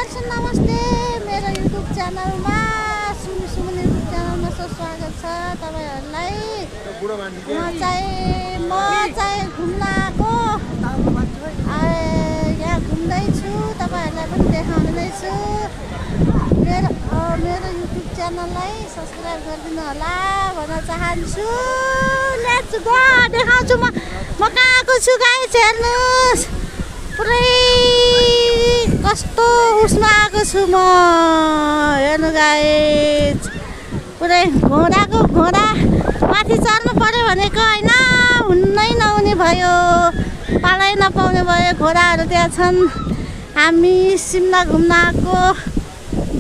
दर्शन नमस्ते मेरो युट्युब च्यानलमा सुमन युट्युब च्यानलमा स्वागत छ तपाईहरुलाई। म चाहिँ घुम्न आएको यहाँ घुम्दै छु, तपाईहरुलाई पनि देखाउने नै छु। मेरो युट्युब च्यानललाई सब्स्क्राइब गरिदिनु होला भन्न चाहन्छु। लेट्स गो देखाउँछु म कहाँ आएको छु गाइस, हेर्नुस् पुरै कस्तो उसमा आएको छु म। हेर्नु गाइस पुरै घोडा माथि चढ्नु पर्यो भनेको हैन, हुनै नहुने भयो, पालै नपाउने भयो। घोडाहरू त्यहाँ छन्। हामी सिमला घुम्न आएको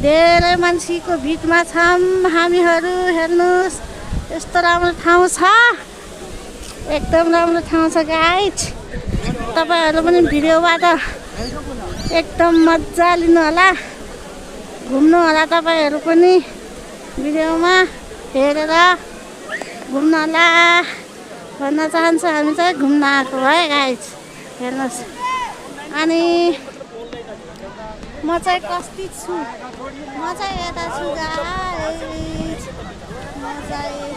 धेरै मान्छेको भिडमा छौँ हामीहरू। हेर्नुस् यस्तो राम्रो ठाउँ छ, एकदम राम्रो ठाउँ छ गाइस। तपाईहरु पनि भिडियोबाट एकदम मजा लिनु होला, घुम्नु होला। तपाईहरु पनि भिडियोमा हेरेर घुम्नु होला भन्न चाहन्छु। हामी चाहिँ घुम्न आएको है गाइस, हेर्नुस्। अनि म चाहिँ कस्ती छु, म चाहिँ यता छु गाइस। म चाहिँ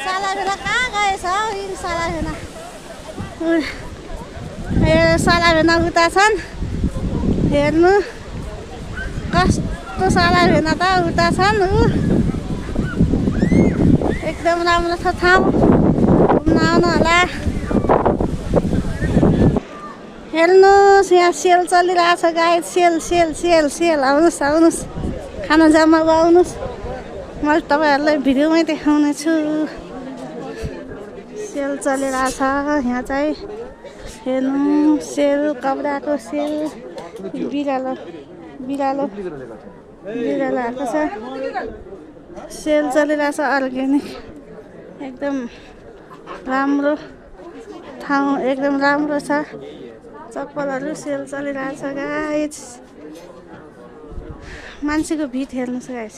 सालाभेना कहाँ गएछ हौ यी सालाभेना? सालाभेना उता छन्, हेर्नु कस्तो सालाभेना त उता छन्। एकदम राम्रो छ ठाउँ, घुम्न आउनु होला। हेर्नुस् यहाँ सेल चलिरहेछ गाइस, सेल। आउनुस् खाना जम्मा आउनुस्। मैले तपाईहरुलाई भिडियोमै देखाउने छु। सेल चलिरहेछ यहाँ चाहिँ, हेर्नु सेल, कपडाको सेल। बिरालो आएको छ। सेल चलिरहेछ अर्ग्यानिक। एकदम राम्रो ठाउँ, एकदम राम्रो छ। चप्पलहरू सेल चलिरहेछ गाइस। मान्छेको भिड हेर्नुहोस् गाइस।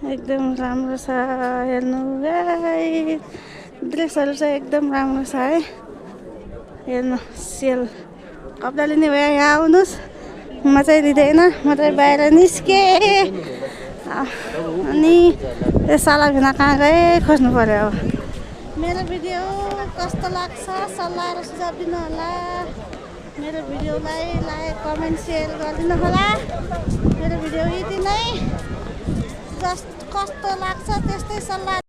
एकदम राम्रो छ, हेर्नु गाइस। ड्रेसहरू चाहिँ एकदम राम्रो छ है। हेर्नु सेल, कपडा लिने भयो यहाँ आउनुहोस्। म चाहिँ लिँदैन, म चाहिँ बाहिर निस्केँ। अनि यो सालाभेना कहाँ गए खोज्नु पर्यो। अब मेरो भिडियो कस्तो लाग्छ सल्लाह र सुझाव दिनु होला। मेरो भिडियोलाई लाइक कमेन्ट सेयर गरिदिनु होला। मेरो भिडियो यति नै, कस्तो लाग्छ त्यस्तै सल्लाह